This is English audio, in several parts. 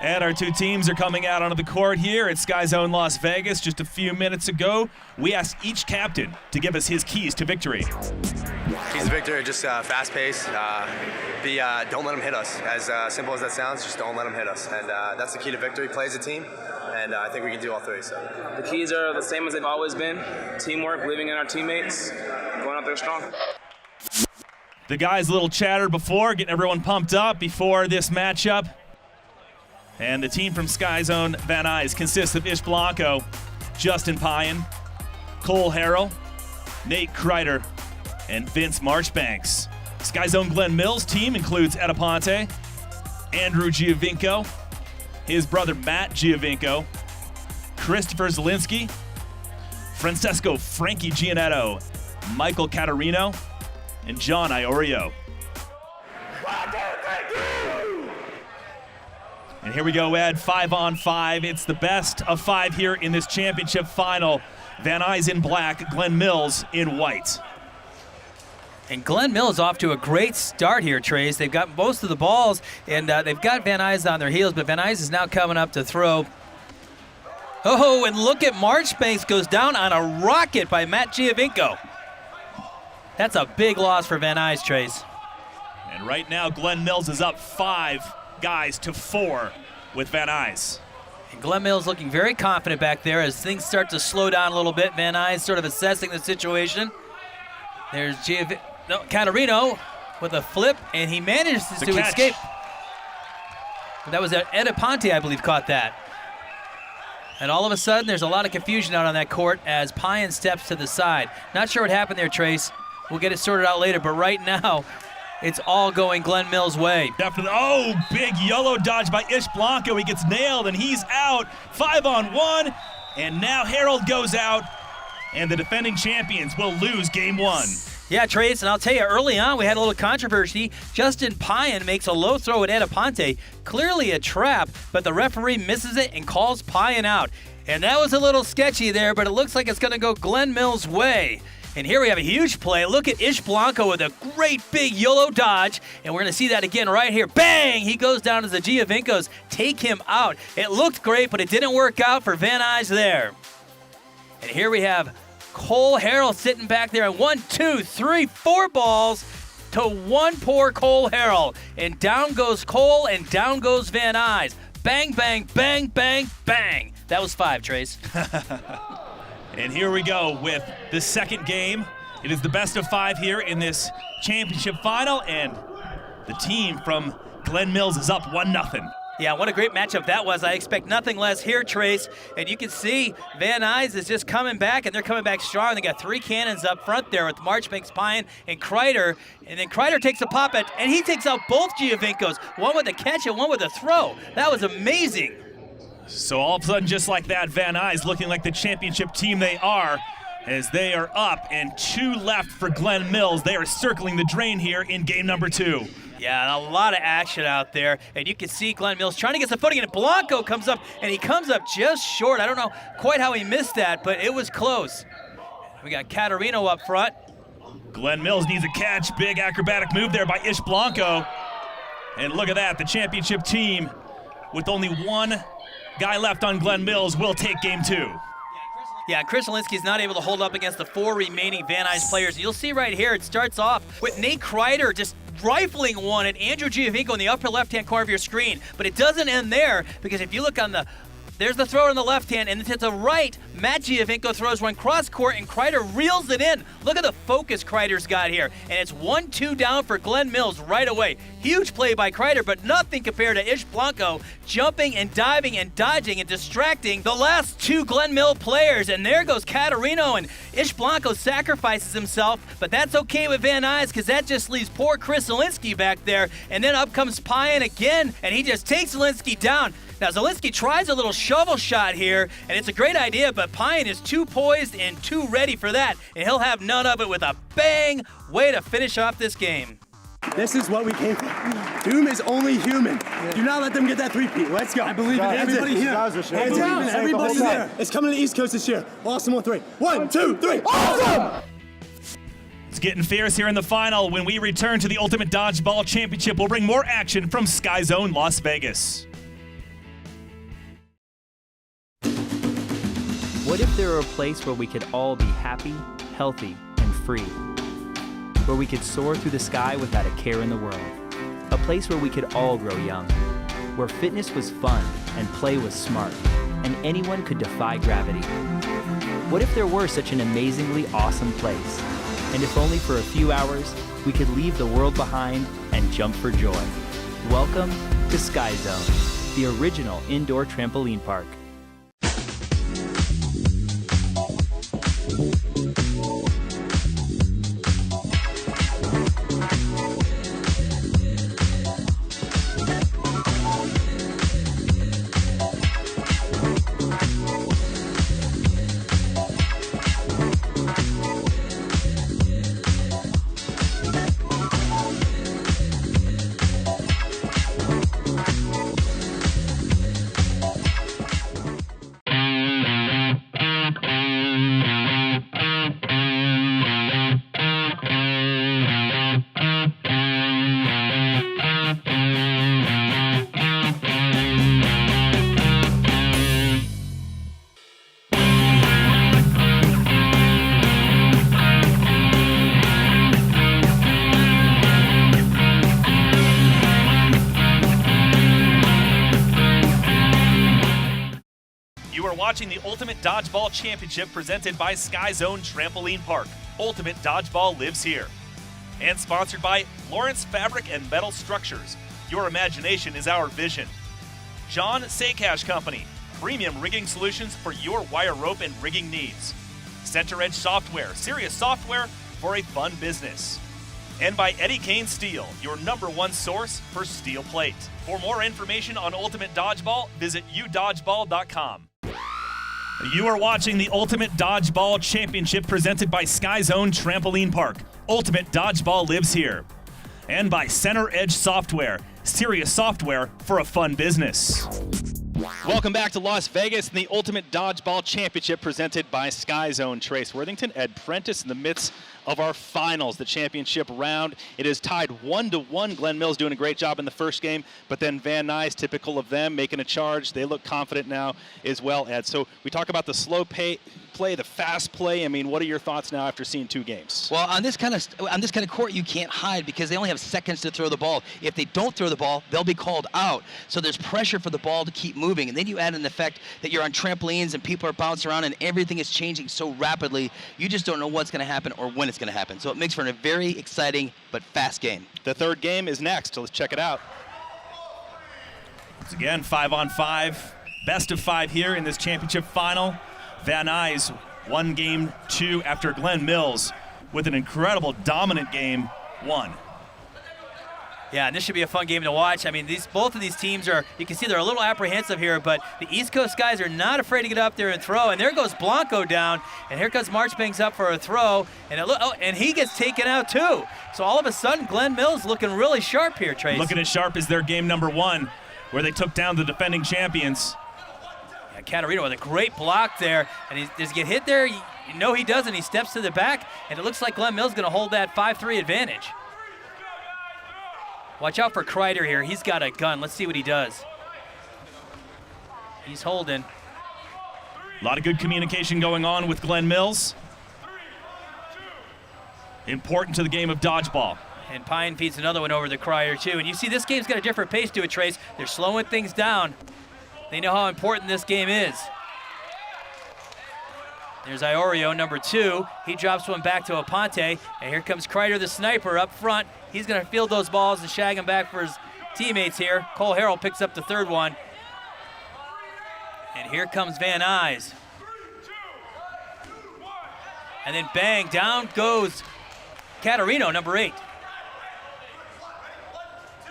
And our two teams are coming out onto the court here at Sky Zone Las Vegas. Just a few minutes ago, we asked each captain to give us his keys to victory. Keys to victory are just fast pace. Don't let them hit us. As simple as that sounds, just don't let them hit us. And that's the key to victory. Play as a team, and I think we can do all three. So the keys are the same as they've always been: teamwork, believing in our teammates, going out there strong. The guys a little chattered before, getting everyone pumped up before this matchup. And the team from Sky Zone Van Nuys consists of Ish Blanco, Justin Pyen, Cole Harrell, Nate Kreider, and Vince Marchbanks. Sky Zone Glen Mills team includes Ed Aponte, Andrew Giovinco, his brother Matt Giovinco, Christopher Zielinski, Francesco Frankie Giannetto, Michael Caterino, and John Iorio. And here we go, Ed, 5-on-5. It's the best of 5 here in this championship final. Van Nuys in black, Glen Mills in white. And Glen Mills off to a great start here, Trace. They've got most of the balls, and they've got Van Nuys on their heels, but Van Nuys is now coming up to throw. Oh, and look at Marchbanks goes down on a rocket by Matt Giovinco. That's a big loss for Van Nuys, Trace. And right now, Glen Mills is up 5 guys to 4 with Van Nuys. And Glen Mills looking very confident back there as things start to slow down a little bit. Van Nuys sort of assessing the situation. There's Caterino with a flip, and he manages to escape. That was Ed Aponte, I believe, caught that. And all of a sudden, there's a lot of confusion out on that court as Pyen steps to the side. Not sure what happened there, Trace. We'll get it sorted out later, but right now, it's all going Glen Mills' way. Definitely. Oh, big yellow dodge by Ish Blanco. He gets nailed, and he's out. 5-on-1, and now Harold goes out, and the defending champions will lose game 1. Yeah, Trace, and I'll tell you, early on we had a little controversy. Justin Pyen makes a low throw at Ed Aponte. Clearly a trap, but the referee misses it and calls Pyen out. And that was a little sketchy there, but it looks like it's going to go Glen Mills' way. And here we have a huge play. Look at Ish Blanco with a great big YOLO dodge. And we're going to see that again right here. Bang! He goes down as the Giovincos take him out. It looked great, but it didn't work out for Van Nuys there. And here we have Cole Harrell sitting back there. And 1, 2, 3, 4 balls to one poor Cole Harrell. And down goes Cole, and down goes Van Nuys. Bang, bang, bang, bang, bang. That was 5, Trace. And here we go with the second game. It is the best of 5 here in this championship final, and the team from Glen Mills is up 1-0. Yeah, what a great matchup that was. I expect nothing less here, Trace. And you can see Van Nuys is just coming back, and they're coming back strong. They got 3 cannons up front there with Marchbanks, Pyen, and Kreider. And then Kreider takes a pop at, and he takes out both Giovincos, one with a catch and one with a throw. That was amazing. So all of a sudden, just like that, Van Nuys looking like the championship team they are, as they are up and 2 left for Glen Mills. They are circling the drain here in game number 2. Yeah, a lot of action out there, and you can see Glen Mills trying to get some footing, and Blanco comes up, and he comes up just short. I don't know quite how he missed that, but it was close. We got Caterino up front. Glen Mills needs a catch. Big acrobatic move there by Ish Blanco. And look at that, the championship team with only 1 guy left on Glen Mills will take game 2. Yeah, Chris Zielinski's not able to hold up against the 4 remaining Van Nuys players. You'll see right here, it starts off with Nate Kreider just rifling one at Andrew Giovinco in the upper left-hand corner of your screen. But it doesn't end there, because if you look on there's the thrower on the left hand, and to the right, Matt Giovinco throws one cross-court, and Kreider reels it in. Look at the focus Kreider's got here. And it's 1-2 down for Glen Mills right away. Huge play by Kreider, but nothing compared to Ish Blanco jumping and diving and dodging and distracting the last 2 Glen Mill players. And there goes Caterino, and Ish Blanco sacrifices himself, but that's okay with Van Nuys, because that just leaves poor Chris Zielinski back there. And then up comes Pyen again, and he just takes Zielinski down. Now, Zielinski tries a little shovel shot here, and it's a great idea, but Pyen is too poised and too ready for that, and he'll have none of it with a bang way to finish off this game. This is what we came for. Doom is only human. Yeah. Do not let them get that 3-peat. Let's go. I believe in everybody here. Hands down. Everybody's there. It's coming to the East Coast this year. Awesome on 3. 1, 2, 3. Awesome! It's getting fierce here in the final. When we return to the Ultimate Dodgeball Championship, we'll bring more action from Sky Zone Las Vegas. What if there were a place where we could all be happy, healthy, and free? Where we could soar through the sky without a care in the world. A place where we could all grow young. Where fitness was fun and play was smart, and anyone could defy gravity. What if there were such an amazingly awesome place? And if only for a few hours, we could leave the world behind and jump for joy. Welcome to Sky Zone, the original indoor trampoline park. Watching the Ultimate Dodgeball Championship presented by Sky Zone Trampoline Park. Ultimate Dodgeball lives here. And sponsored by Lawrence Fabric and Metal Structures. Your imagination is our vision. John Saycash Company. Premium rigging solutions for your wire rope and rigging needs. Center Edge Software. Serious software for a fun business. And by Eddie Kane Steel, your #1 source for steel plate. For more information on Ultimate Dodgeball, visit udodgeball.com. You are watching the Ultimate Dodgeball Championship presented by Sky Zone Trampoline Park. Ultimate Dodgeball lives here. And by Center Edge Software, serious software for a fun business. Welcome back to Las Vegas and the Ultimate Dodgeball Championship presented by Sky Zone. Trace Worthington, Ed Prentice in the midst of our finals, the championship round. It is tied 1-1. Glenn Mills doing a great job in the first game, but then Van Nuys, typical of them, making a charge. They look confident now as well, Ed. So we talk about the slow play, the fast play. I mean, what are your thoughts now after seeing 2 games? Well, on this kind of court, you can't hide because they only have seconds to throw the ball. If they don't throw the ball, they'll be called out. So there's pressure for the ball to keep moving. And then you add in the fact that you're on trampolines and people are bouncing around and everything is changing so rapidly, you just don't know what's going to happen or when it's going to happen. So it makes for a very exciting but fast game. The third game is next, so let's check it out. Once again, 5-on-5, best of 5 here in this championship final. Van Nuys won game 2 after Glenn Mills with an incredible dominant game 1. Yeah, and this should be a fun game to watch. I mean, both of these teams are, you can see they're a little apprehensive here, but the East Coast guys are not afraid to get up there and throw. And there goes Blanco down, and here comes Marchbanks up for a throw, and and he gets taken out too. So all of a sudden, Glenn Mills looking really sharp here, Trace. Looking as sharp as their game #1, where they took down the defending champions. Catarino with a great block there, and does he get hit there? No, he doesn't. He steps to the back, and it looks like Glenn Mills going to hold that 5-3 advantage. Watch out for Kreider here. He's got a gun. Let's see what he does. He's holding. A lot of good communication going on with Glenn Mills. Important to the game of dodgeball. And Pine feeds another one over to Kreider too. And you see this game's got a different pace to it, Trace. They're slowing things down. They know how important this game is. There's Iorio, #2. He drops one back to Aponte. And here comes Kreider, the sniper, up front. He's going to field those balls and shag them back for his teammates here. Cole Harrell picks up the third one. And here comes Van Nuys. And then bang, down goes Catarino, #8.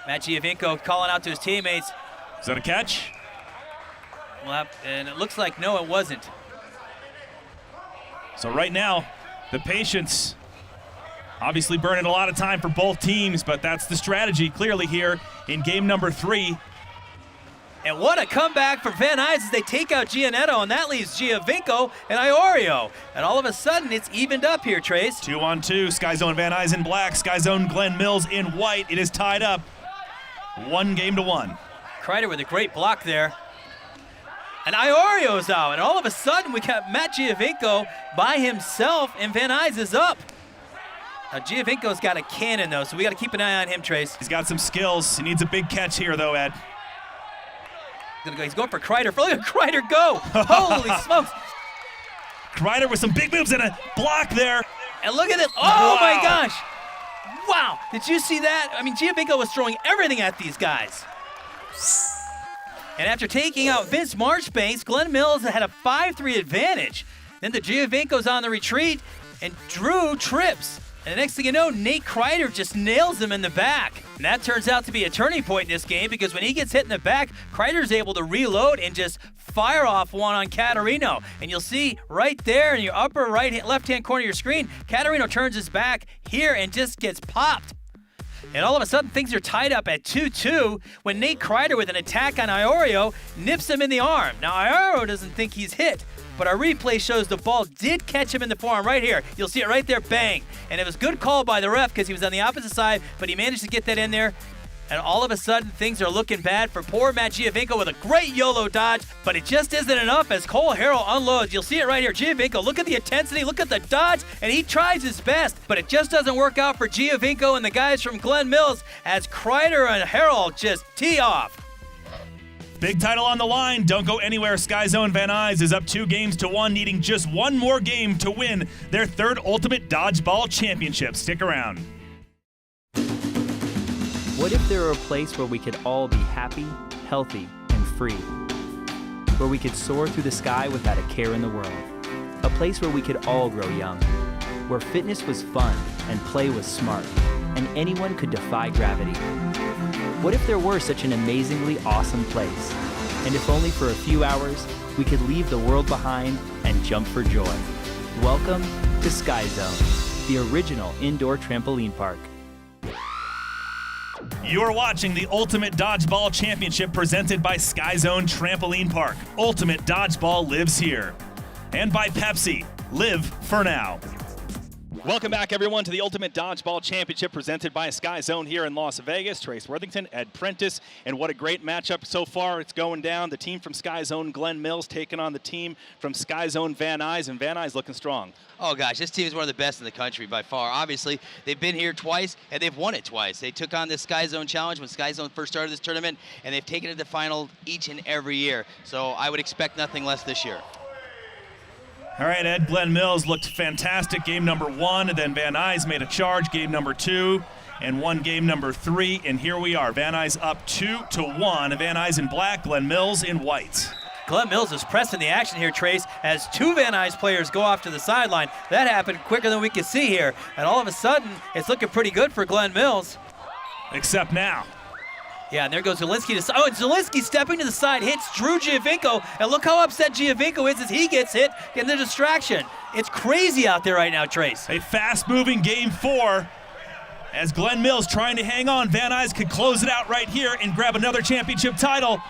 Matt Giovinco calling out to his teammates. Is that a catch? Well, and it looks like no, it wasn't. So right now, the patience obviously burning a lot of time for both teams, but that's the strategy clearly here in game #3. And what a comeback for Van Nuys as they take out Gianetto, and that leaves Giovinco and Iorio. And all of a sudden, it's evened up here, Trace. 2-on-2, Sky Zone Van Nuys in black, Sky Zone Glenn Mills in white. It is tied up 1-1. Kreider with a great block there. And Iorio's out, and all of a sudden we got Matt Giovinco by himself, and Van Nuys is up. Now Giovinco's got a cannon though, so we got to keep an eye on him, Trace. He's got some skills. He needs a big catch here though, Ed. He's going for Kreider. Look at Kreider go! Holy smokes! Kreider with some big moves and a block there. And look at this! Oh Wow. my gosh! Wow! Did you see that? I mean, Giovinco was throwing everything at these guys. And after taking out Vince Marchbanks, Glenn Mills had a 5-3 advantage. Then the Giovinco's on the retreat, and Drew trips. And the next thing you know, Nate Kreider just nails him in the back. And that turns out to be a turning point in this game, because when he gets hit in the back, Kreider's able to reload and just fire off one on Catarino. And you'll see right there in your upper left-hand corner of your screen, Catarino turns his back here and just gets popped. And all of a sudden, things are tied up at 2-2 when Nate Kreider, with an attack on Iorio, nips him in the arm. Now, Iorio doesn't think he's hit, but our replay shows the ball did catch him in the forearm right here. You'll see it right there, bang. And it was a good call by the ref because he was on the opposite side, but he managed to get that in there. And all of a sudden, things are looking bad for poor Matt Giovinco with a great YOLO dodge, but it just isn't enough as Cole Harrell unloads. You'll see it right here. Giovinco, look at the intensity, look at the dodge, and he tries his best, but it just doesn't work out for Giovinco and the guys from Glenn Mills as Kreider and Harrell just tee off. Big title on the line. Don't go anywhere. Sky Zone Van Nuys is up 2-1, needing just one more game to win their third Ultimate Dodgeball Championship. Stick around. What if there were a place where we could all be happy, healthy, and free? Where we could soar through the sky without a care in the world. A place where we could all grow young. Where fitness was fun and play was smart, and anyone could defy gravity. What if there were such an amazingly awesome place? And if only for a few hours, we could leave the world behind and jump for joy. Welcome to Sky Zone, the original indoor trampoline park. You're watching the Ultimate Dodgeball Championship presented by Sky Zone Trampoline Park. Ultimate Dodgeball lives here. And by Pepsi, live for now. Welcome back, everyone, to the Ultimate Dodgeball Championship presented by Sky Zone here in Las Vegas. Trace Worthington, Ed Prentice, and what a great matchup so far. It's going down. The team from Sky Zone, Glenn Mills, taking on the team from Sky Zone, Van Nuys, and Van Nuys looking strong. Oh, gosh, this team is one of the best in the country by far. Obviously, they've been here twice, and they've won it twice. They took on this Sky Zone Challenge when Sky Zone first started this tournament, and they've taken it to the final each and every year. So I would expect nothing less this year. All right, Ed, Glenn Mills looked fantastic game number 1, and then Van Nuys made a charge game number 2, and won game number 3, and here we are. Van Nuys up 2-1. Van Nuys in black, Glenn Mills in white. Glenn Mills is pressing the action here, Trace, as two Van Nuys players go off to the sideline. That happened quicker than we could see here, and all of a sudden, it's looking pretty good for Glenn Mills. Except now. Yeah, and there goes Zielinski. And Zielinski stepping to the side, hits Drew Giovinco, and look how upset Giovinco is as he gets hit, getting the distraction. It's crazy out there right now, Trace. A fast-moving game 4 as Glenn Mills trying to hang on. Van Nuys could close it out right here and grab another championship title,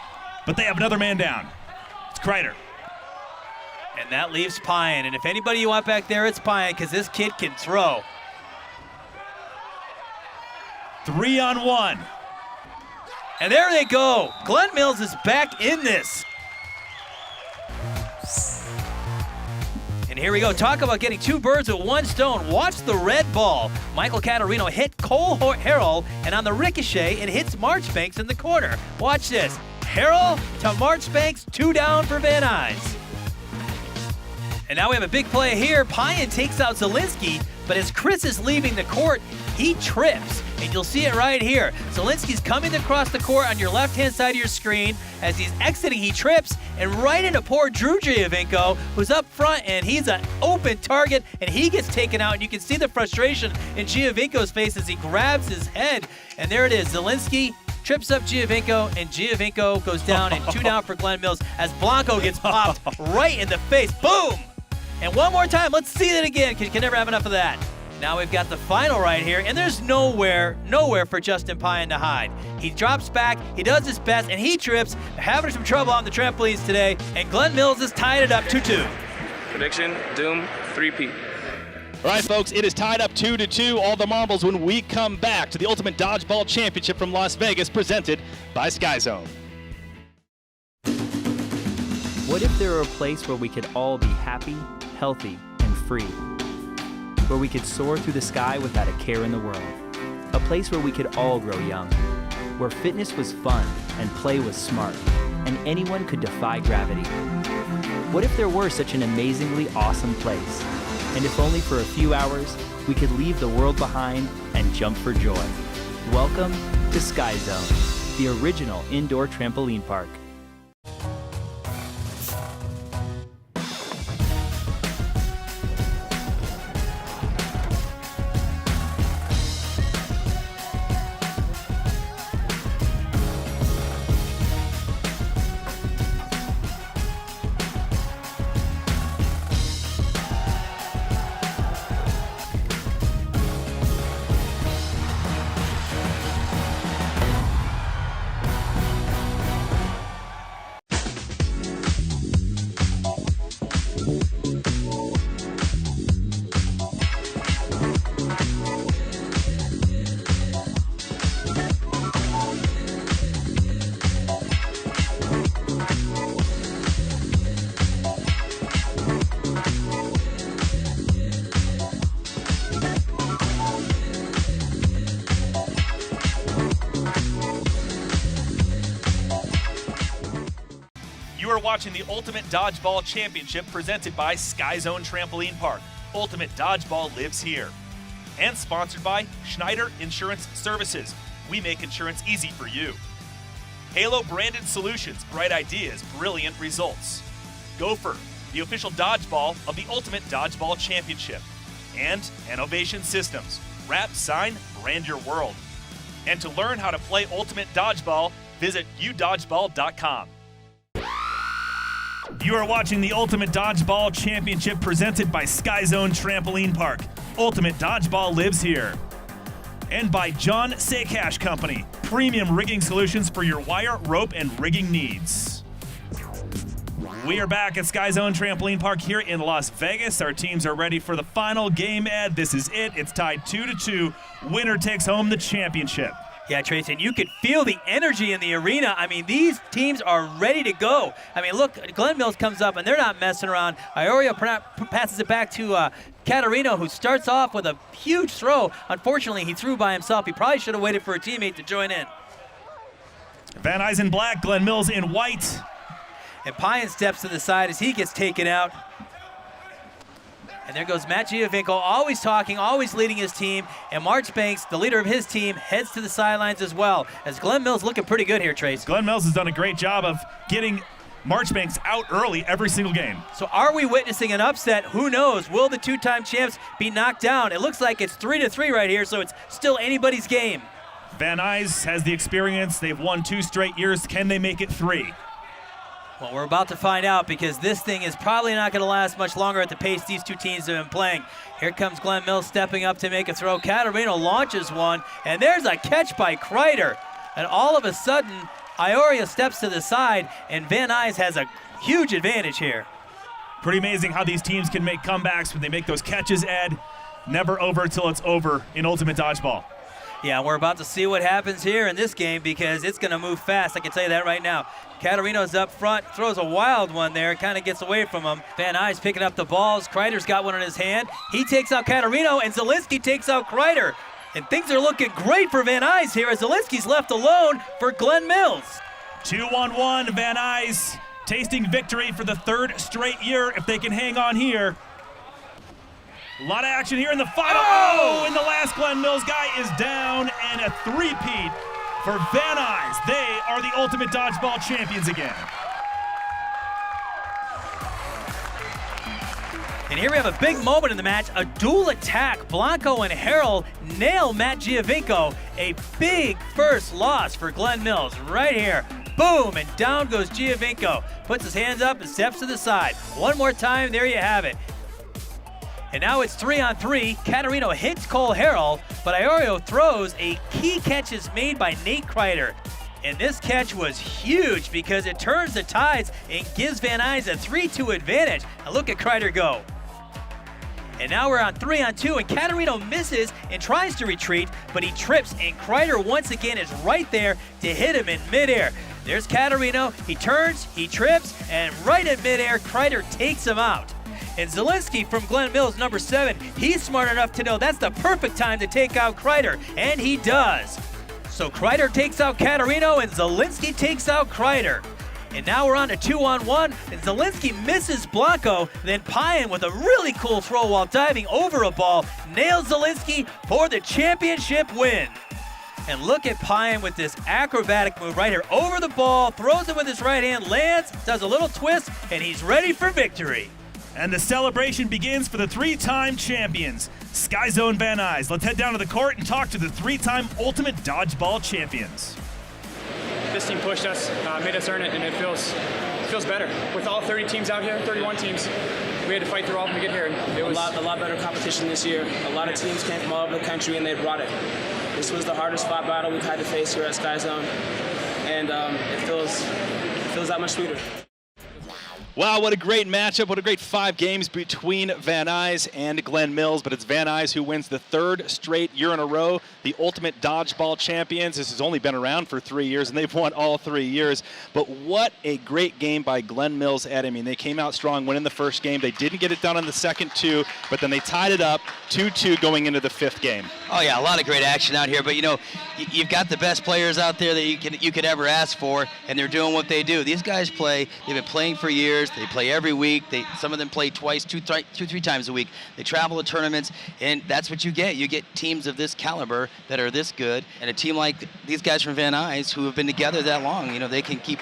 but they have another man down. It's Kreider. And that leaves Pyan, and if anybody you want back there, it's Pyan, because this kid can throw. 3-on-1. And there they go. Glenn Mills is back in this. And here we go. Talk about getting two birds with one stone. Watch the red ball. Michael Catarino hit Cole Harrell, and on the ricochet, it hits Marchbanks in the corner. Watch this. Harrell to Marchbanks, 2 down for Van Nuys. And now we have a big play here. Pyan takes out Zielinski, but as Chris is leaving the court, he trips. And you'll see it right here. Zielinski's coming across the court on your left-hand side of your screen. As he's exiting, he trips, and right into poor Drew Giovinco, who's up front, and he's an open target, and he gets taken out. And you can see the frustration in Giovinco's face as he grabs his head. And there it is. Zielinski trips up Giovinco, and Giovinco goes down, and 2 down for Glenn Mills as Blanco gets popped right in the face. Boom! And one more time, let's see that again, because you can never have enough of that. Now we've got the final right here, and there's nowhere for Justin Pyan to hide. He drops back, he does his best, and he trips, having some trouble on the trampolines today, and Glenn Mills has tied it up 2-2. Prediction, Doom, 3-peat. All right, folks, it is tied up 2-2. All the marbles when we come back to the Ultimate Dodgeball Championship from Las Vegas, presented by Sky Zone. What if there were a place where we could all be happy, healthy, and free? Where we could soar through the sky without a care in the world. A place where we could all grow young. Where fitness was fun and play was smart, and anyone could defy gravity. What if there were such an amazingly awesome place? And if only for a few hours, we could leave the world behind and jump for joy. Welcome to Sky Zone, the original indoor trampoline park. You are watching the Ultimate Dodgeball Championship presented by Sky Zone Trampoline Park. Ultimate Dodgeball lives here. And sponsored by Schneider Insurance Services. We make insurance easy for you. Halo Branded Solutions, bright ideas, brilliant results. Gopher, the official dodgeball of the Ultimate Dodgeball Championship. And Innovation Systems, wrap, sign, brand your world. And to learn how to play Ultimate Dodgeball, visit udodgeball.com. You are watching the Ultimate Dodgeball Championship presented by Sky Zone Trampoline Park. Ultimate Dodgeball lives here. And by John Sakash Company, premium rigging solutions for your wire, rope, and rigging needs. We are back at Sky Zone Trampoline Park here in Las Vegas. Our teams are ready for the final game, Ed. This is it. It's tied 2-2. Winner takes home the championship. Yeah, Trace, and you can feel the energy in the arena. I mean, these teams are ready to go. I mean, look, Glenn Mills comes up, and they're not messing around. Iorio passes it back to Caterino, who starts off with a huge throw. Unfortunately, he threw by himself. He probably should have waited for a teammate to join in. Van Nuys in black, Glenn Mills in white. And Pyan steps to the side as he gets taken out. And there goes Matt Giovinco, always talking, always leading his team. And Marchbanks, the leader of his team, heads to the sidelines as well. As Glenn Mills looking pretty good here, Trace. Glenn Mills has done a great job of getting Marchbanks out early every single game. So are we witnessing an upset? Who knows? Will the two-time champs be knocked down? It looks like it's 3-3 right here, so it's still anybody's game. Van Nuys has the experience. They've won 2 straight years. Can they make it 3? Well, we're about to find out because this thing is probably not going to last much longer at the pace these two teams have been playing. Here comes Glenn Mills stepping up to make a throw. Caterino launches one, and there's a catch by Kreider. And all of a sudden, Iorio steps to the side, and Van Nuys has a huge advantage here. Pretty amazing how these teams can make comebacks when they make those catches, Ed. Never over till it's over in Ultimate Dodgeball. Yeah, we're about to see what happens here in this game because it's going to move fast. I can tell you that right now. Caterino's up front, throws a wild one there, kind of gets away from him. Van Nuys picking up the balls. Kreider's got one in his hand. He takes out Caterino, and Zielinski takes out Kreider. And things are looking great for Van Nuys here as Zielinski's left alone for Glenn Mills. 2-1-1, Van Nuys tasting victory for the 3rd straight year if they can hang on here. A lot of action here in the final. Oh! And the last Glenn Mills guy is down, and a three-peat for Van Nuys. They are the Ultimate Dodgeball champions again. And here we have a big moment in the match, a dual attack. Blanco and Harrell nail Matt Giovinco. A big first loss for Glenn Mills right here. Boom, and down goes Giovinco. Puts his hands up and steps to the side. One more time, there you have it. And now it's 3-on-3. Caterino hits Cole Harrell, but Iorio throws. A key catch is made by Nate Kreider. And this catch was huge because it turns the tides and gives Van Nuys a 3-2 advantage. Now look at Kreider go. And now we're on 3-on-2, and Caterino misses and tries to retreat, but he trips, and Kreider once again is right there to hit him in midair. There's Caterino. He turns, he trips, and right in midair, Kreider takes him out. And Zielinski from Glen Mills, number 7, he's smart enough to know that's the perfect time to take out Kreider, and he does. So Kreider takes out Caterino, and Zielinski takes out Kreider. And now we're on to 2-on-1, and Zielinski misses Blanco, then Payan with a really cool throw while diving over a ball, nails Zielinski for the championship win. And look at Payan with this acrobatic move right here, over the ball, throws it with his right hand, lands, does a little twist, and he's ready for victory. And the celebration begins for the 3-time champions, Sky Zone Van Nuys. Let's head down to the court and talk to the 3-time Ultimate Dodgeball champions. This team pushed us, made us earn it, and it feels better. With all 30 teams out here, 31 teams, we had to fight through all of them to get here. It was a lot better competition this year. A lot of teams came from all over the country, and they brought it. This was the hardest fought battle we've had to face here at Sky Zone, and it feels that much sweeter. Wow, what a great matchup. What a great 5 games between Van Nuys and Glen Mills. But it's Van Nuys who wins the 3rd straight year in a row, the Ultimate Dodgeball champions. This has only been around for 3 years, and they've won all 3 years. But what a great game by Glen Mills, Ed. I mean, they came out strong, winning the first game. They didn't get it done in the second 2, but then they tied it up 2-2 going into the 5th game. Oh yeah, a lot of great action out here. But you know, you've got the best players out there that you could ever ask for, and they're doing what they do. These guys play. They've been playing for years. They play every week. Some of them play twice, two, 3 times a week. They travel to tournaments, and that's what you get. You get teams of this caliber that are this good, and a team like these guys from Van Nuys who have been together that long. You know, they can keep